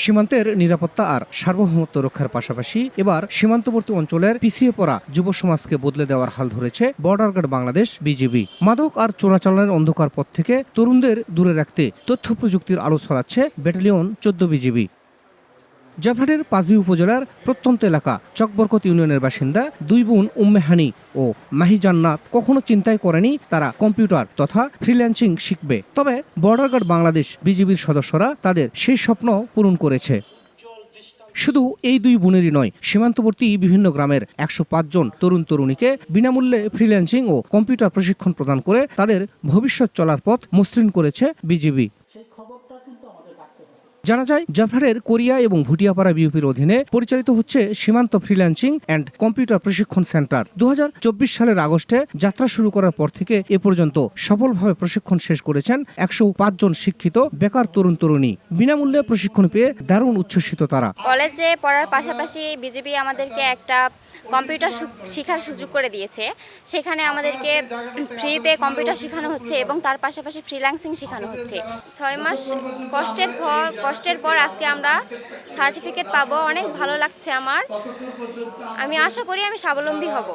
সীমান্তের নিরাপত্তা আর সার্বভৌমত্ব রক্ষার পাশাপাশি এবার সীমান্তবর্তী অঞ্চলের পিছিয়ে পড়া যুব সমাজকে বদলে দেওয়ার হাল ধরেছে বর্ডার গার্ড বাংলাদেশ বিজিবি। মাদক আর চোরাচালানের অন্ধকার পথ থেকে তরুণদের দূরে রাখতে তথ্য প্রযুক্তির আলো ছড়াচ্ছে ব্যাটালিয়ন 14 বিজিবি। জয়পুরহাটের পাঁচবি উপজেলার প্রত্যন্ত এলাকা চকবরকত ইউনিয়নের বাসিন্দা দুই বোন উম্মেহানি ও মাহি জান্নাত কখনো চিন্তাই করেনি তারা কম্পিউটার তথা ফ্রিল্যান্সিং শিখবে। তবে বর্ডার গার্ড বাংলাদেশ বিজিবির সদস্যরা তাদের সেই স্বপ্ন পূরণ করেছে। শুধু এই দুই বোনেরই নয়, সীমান্তবর্তী বিভিন্ন গ্রামের 105 জন তরুণ তরুণীকে বিনামূল্যে ফ্রিল্যান্সিং ও কম্পিউটার প্রশিক্ষণ প্রদান করে তাদের ভবিষ্যৎ চলার পথ মসৃণ করেছে বিজিবি। জানা যায়, জয়পুরহাটের কোরিয়া এবং ভুটিয়াপাড়া বিউপির অধীনে পরিচালিত হচ্ছে সীমান্ত ফ্রিল্যান্সিং অ্যান্ড কম্পিউটার প্রশিক্ষণ সেন্টার। 2024 সালের আগস্টে যাত্রা শুরু করার পর থেকে এ পর্যন্ত সফলভাবে প্রশিক্ষণ শেষ করেছেন 105 জন শিক্ষিত বেকার তরুণ তরুণী। বিনামূল্যে প্রশিক্ষণ পেয়ে দারুণ উচ্ছ্বসিত তারা। কলেজে পড়ার পাশাপাশি বিজিবি আমাদেরকে একটা কম্পিউটার শেখার সুযোগ করে দিয়েছে। সেখানে আমাদেরকে ফ্রিতে কম্পিউটার শেখানো হচ্ছে এবং তার পাশাপাশি ফ্রিল্যান্সিং শেখানো হচ্ছে। 6 মাস কষ্টের পর আজকে আমরা সার্টিফিকেট পাবো। অনেক ভালো লাগছে আমার। আমি আশা করি আমি স্বাবলম্বী হব।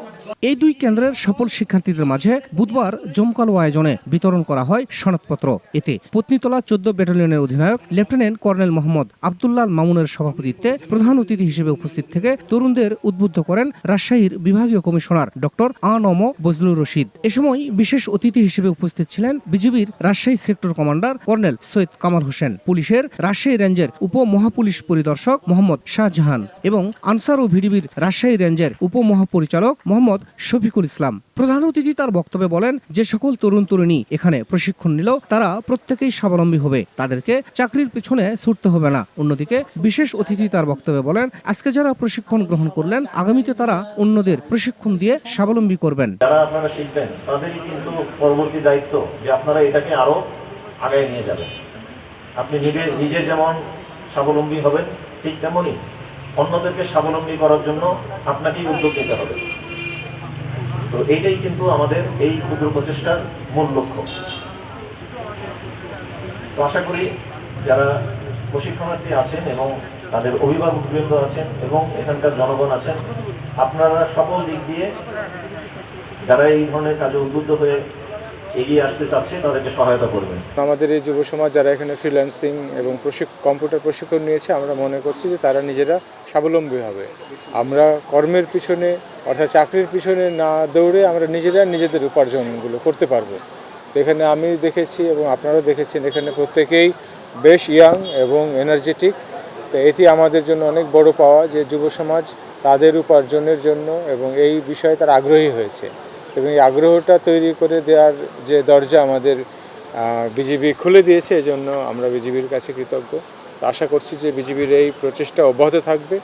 এই দুই কেন্দ্রের সফল শিক্ষার্থীদের মাঝে বুধবার জমকালো আয়োজনে বিতরণ করা হয় সনদপত্র। এতে পত্নীতলা 14 ব্যাটালিয়নের অধিনায়ক লেফটেন্যান্ট কর্নেল মোহাম্মদ আব্দুল্লাহ মামুনের সভাপতিত্বে প্রধান অতিথি হিসেবে উপস্থিত থেকে তরুণদের উদ্বুদ্ধ করেন রাজশাহীর বিভাগীয় কমিশনার ডক্টর আ.ন.ম বজলুর রশিদ। এ সময় বিশেষ অতিথি হিসেবে উপস্থিত ছিলেন বিজিবির Rajshahi sector commander colonel Syed Kamal Hossain, পুলিশের রাজশাহী রেঞ্জের উপমহাপুলিশ পরিদর্শক মোহাম্মদ শাহজাহান এবং আনসার ও ভিডিবির রাজশাহী রেঞ্জের উপমহাপরিচালক মোহাম্মদ শফিকুল ইসলাম। প্রধান অতিথি তার বক্তব্যে বলেন, যে সকল তরুণ তরুণী এখানে প্রশিক্ষণ নিল তারা প্রত্যেকেই স্বাবলম্বী হবে, তাদেরকে চাকরির পিছনে ছুটতে হবে না। অন্যদিকে বিশেষ অতিথি তার বক্তব্যে বলেন, আজকে যারা প্রশিক্ষণ গ্রহণ করলেন আগামীতে তারা অন্যদের প্রশিক্ষণ দিয়ে স্বাবলম্বী করবেন। যারা আপনারা শিখবেন তাদেরই কিন্তু পরবর্তী দায়িত্ব যে আপনারা এটাকে আরো আগায় নিয়ে যাবেন। আপনি নিজে যেমন স্বাবলম্বী হবেন, ঠিক তেমনই অন্যদেরকে স্বাবলম্বী করার জন্য আপনাকেই উদ্যোগ নিতে হবে। তো এইটাই কিন্তু আমাদের এই ক্ষুদ্র প্রচেষ্টার মূল লক্ষ্য। তো আশা করি যারা প্রশিক্ষণার্থী আছেন এবং তাদের অভিভাবকবৃন্দ আছেন এবং এখানকার জনগণ আছেন, আপনারা সকল দিক দিয়ে যারা এই ধরনের কাজে উদ্বুদ্ধ হয়ে এগিয়ে আসতে চাচ্ছে তাদেরকে সহায়তা করবেন। আমাদের এই যুব সমাজ যারা এখানে ফ্রিল্যান্সিং এবং কম্পিউটার প্রশিক্ষণ নিয়েছে, আমরা মনে করছি যে তারা নিজেরা স্বাবলম্বী হবে। আমরা কর্মের পিছনে অর্থাৎ চাকরির পিছনে না দৌড়ে আমরা নিজেরা নিজেদের উপার্জনগুলো করতে পারবো। এখানে আমি দেখেছি এবং আপনারাও দেখেছেন এখানে প্রত্যেকেই বেশ ইয়াং এবং এনার্জেটিক। তো এটি আমাদের জন্য অনেক বড় পাওয়া যে যুব সমাজ তাদের উপার্জনের জন্য এবং এই বিষয়ে তারা আগ্রহী হয়েছে এবং এই আগ্রহটা তৈরি করে দেওয়ার যে দরজা আমাদের বিজিবি খুলে দিয়েছে, এজন্য আমরা বিজিবির কাছে কৃতজ্ঞ। আশা করছি যে বিজিবির এই প্রচেষ্টা অব্যাহত থাকবে।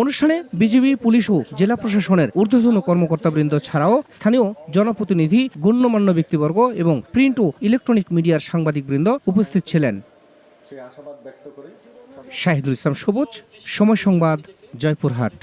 অনুষ্ঠানে বিজিবি, পুলিশ ও জেলা প্রশাসনের ঊর্ধ্বতন কর্মকর্তাবৃন্দ ছাড়াও স্থানীয় জনপ্রতিনিধি, গণ্যমান্য ব্যক্তিবর্গ এবং প্রিন্ট ও ইলেকট্রনিক মিডিয়ার সাংবাদিকবৃন্দ উপস্থিত ছিলেন। শাহিদুল ইসলাম সবুজ, সময় সংবাদ, জয়পুরহাট।